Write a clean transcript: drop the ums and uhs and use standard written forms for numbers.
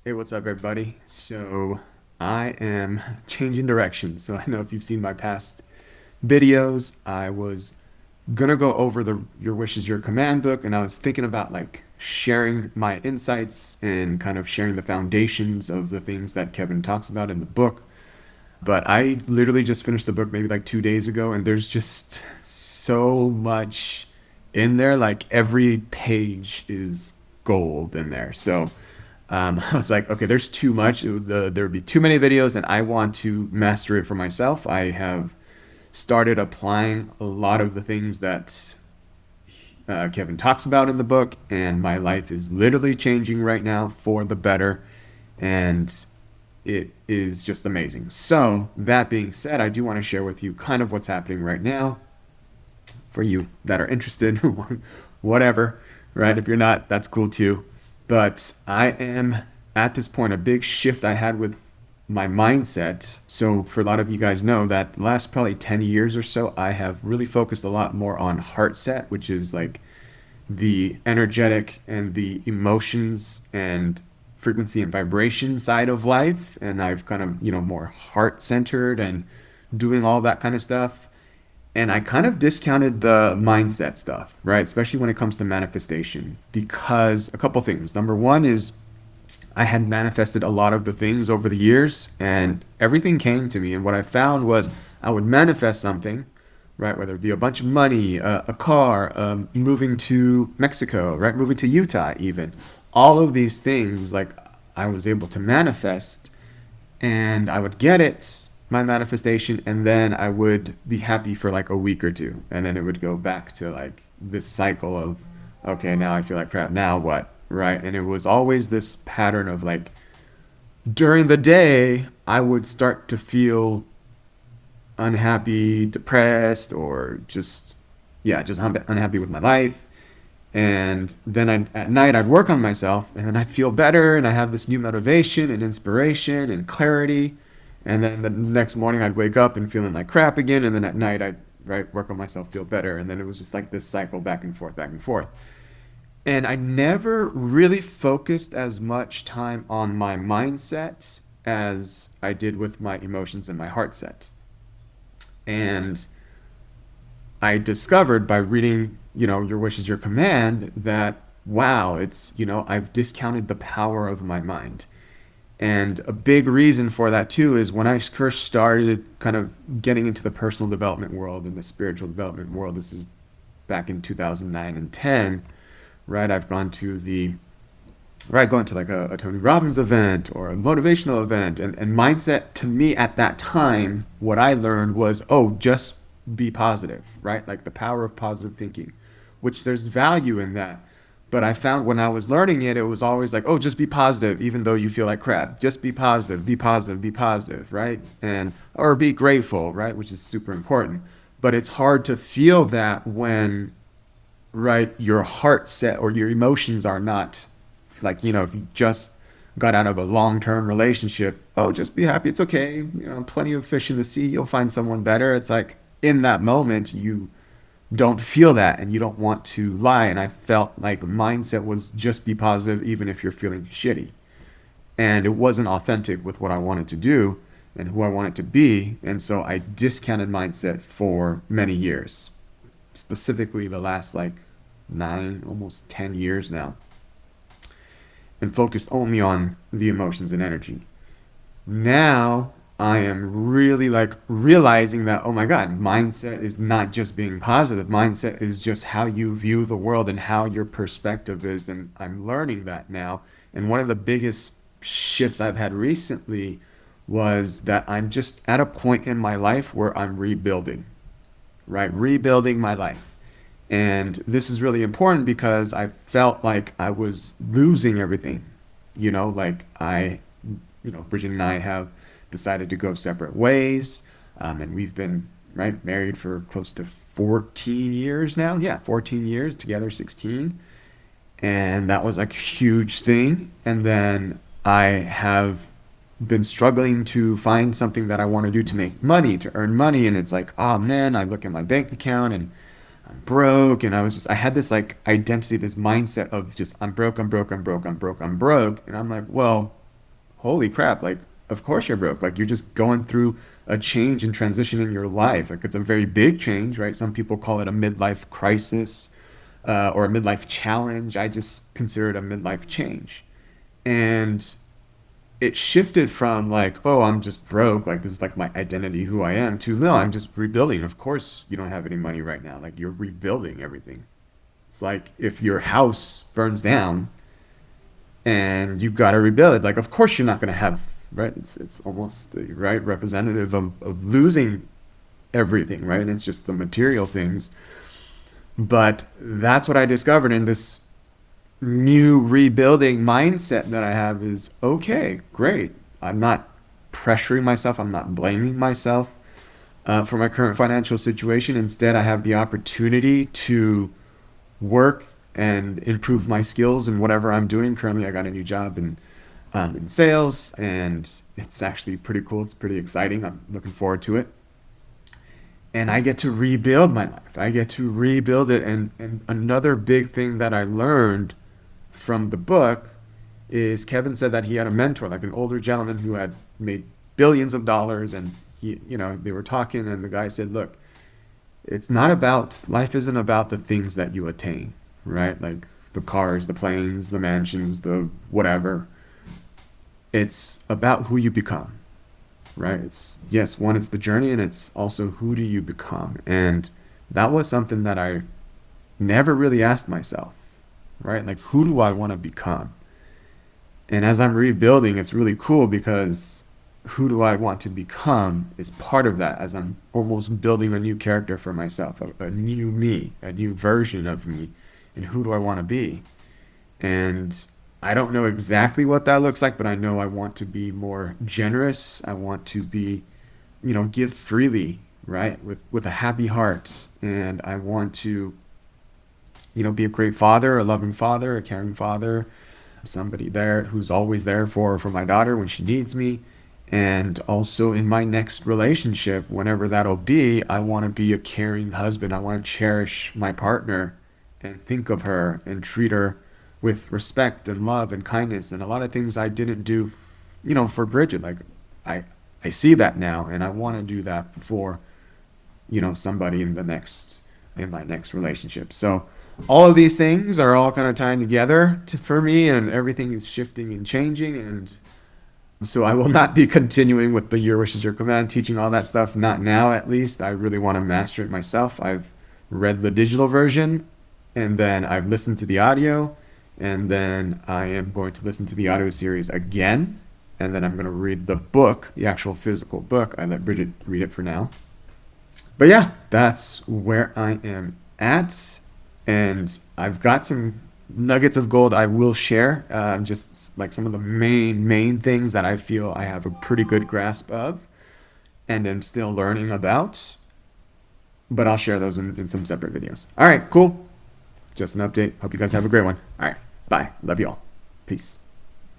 Hey, what's up, everybody? So, I am changing direction. So, I know if you've seen my past videos, I was gonna go over the Your Wish is Your Command book, and I was thinking about like sharing my insights and kind of sharing the foundations of the things that Kevin talks about in the book. But I literally just finished the book maybe like 2 days ago, and there's just so much in there. Like every page is gold in there. So, I was like, okay, there's too much. There would be too many videos, and I want to master it for myself. I have started applying a lot of the things that Kevin talks about in the book, and my life is literally changing right now for the better, and it is just amazing. So, that being said, I do want to share with you kind of what's happening right now for you that are interested, whatever, right? If you're not, that's cool too. But I am at this point, a big shift I had with my mindset. So, for a lot of you guys know that the last probably 10 years or so, I have really focused a lot more on Heartset, which is like the energetic and the emotions and frequency and vibration side of life. And I've kind of, more heart centered and doing all that kind of stuff. And I kind of discounted the mindset stuff, right? Especially when it comes to manifestation, because a couple things. Number one is I had manifested a lot of the things over the years, and everything came to me. And what I found was I would manifest something, right? Whether it be a bunch of money, a car, moving to Mexico, right? Moving to Utah, even. All of these things, like I was able to manifest, and I would get it, my manifestation, and then I would be happy for like a week or two, and then it would go back to like this cycle of, okay, now I feel like crap, now what, right? And it was always this pattern of like during the day I would start to feel unhappy, depressed, or just yeah, just unhappy with my life. And then at night I'd work on myself, and then I'd feel better, and I have this new motivation and inspiration and clarity. And then the next morning I'd wake up and feeling like crap again, and then at night I'd right work on myself, feel better, and then it was just like this cycle back and forth, back and forth. And I never really focused as much time on my mindset as I did with my emotions and my heart set. And I discovered by reading, Your Wish is Your Command, that wow, I've discounted the power of my mind. And a big reason for that too is when I first started kind of getting into the personal development world and the spiritual development world, this is back in 2009 and 10, right? I've gone to going to like a Tony Robbins event or a motivational event. And mindset to me at that time, what I learned was, oh, just be positive, right? Like the power of positive thinking, which there's value in that. But I found when I was learning it, it was always like, oh, just be positive, even though you feel like crap. Just be positive, be positive, be positive, right? And or be grateful, right? Which is super important. But it's hard to feel that when, right, your heart set or your emotions are not like, if you just got out of a long-term relationship, oh, just be happy. It's okay. Plenty of fish in the sea. You'll find someone better. It's like in that moment, you don't feel that and you don't want to lie. And I felt like mindset was just be positive even if you're feeling shitty. And it wasn't authentic with what I wanted to do and who I wanted to be. And so I discounted mindset for many years, specifically the last like 9, almost 10 years now, and focused only on the emotions and energy. Now I am really like realizing that, oh my God, mindset is not just being positive. Mindset is just how you view the world and how your perspective is. And I'm learning that now. And one of the biggest shifts I've had recently was that I'm just at a point in my life where I'm rebuilding, right? Rebuilding my life. And this is really important because I felt like I was losing everything. Bridget and I have decided to go separate ways. And we've been, right, married for close to 14 years now. Yeah, 14 years, together 16. And that was like a huge thing. And then I have been struggling to find something that I want to do to make money, to earn money. And it's like, oh man, I look at my bank account and I'm broke. And I had this like identity, this mindset of just, I'm broke, I'm broke, I'm broke, I'm broke, I'm broke. And I'm like, well, holy crap, like, of course you're broke. Like, you're just going through a change and transition in your life. Like, it's a very big change, right? Some people call it a midlife crisis, or a midlife challenge. I just consider it a midlife change. And it shifted from like, oh, I'm just broke, like this is like my identity, who I am, to no, I'm just rebuilding. Of course, you don't have any money right now. Like, you're rebuilding everything. It's like if your house burns down and you got to rebuild it. Like, of course, you're not going to have, right? It's almost right representative of losing everything, right? And it's just the material things. But that's what I discovered in this new rebuilding mindset that I have is okay, great. I'm not pressuring myself. I'm not blaming myself for my current financial situation. Instead, I have the opportunity to work and improve my skills in whatever I'm doing. Currently, I got a new job in sales, and it's actually pretty cool. It's pretty exciting. I'm looking forward to it. And I get to rebuild my life. I get to rebuild it. And another big thing that I learned from the book is Kevin said that he had a mentor, like an older gentleman who had made billions of dollars, and he, they were talking, and the guy said, look, it's not about, life isn't about the things that you attain, right? Like the cars, the planes, the mansions, the whatever. It's about who you become, right? It's, yes, one, it's the journey, and it's also who do you become. And that was something that I never really asked myself, right? Like, who do I want to become? And as I'm rebuilding, it's really cool because who do I want to become is part of that, as I'm almost building a new character for myself, a new me, a new version of me, and who do I want to be? And I don't know exactly what that looks like, but I know I want to be more generous. I want to be, give freely, right? With a happy heart. And I want to, be a great father, a loving father, a caring father, somebody there who's always there for my daughter when she needs me. And also in my next relationship, whenever that'll be, I want to be a caring husband. I want to cherish my partner and think of her and treat her with respect and love and kindness, and a lot of things I didn't do, for Bridget. Like, I see that now, and I want to do that for, somebody in my next relationship. So all of these things are all kind of tying together for me, and everything is shifting and changing. And so I will not be continuing with the Your Wish is Your Command, teaching all that stuff, not now at least. I really want to master it myself. I've read the digital version, and then I've listened to the audio, and then I am going to listen to the audio series again, and then I'm going to read the book, the actual physical book. I let Bridget read it for now. But yeah, that's where I am at, and I've got some nuggets of gold I will share, just like some of the main things that I feel I have a pretty good grasp of and am still learning about, but I'll share those in some separate videos. All right, cool. Just an update. Hope you guys have a great one. All right, bye. Love you all. Peace.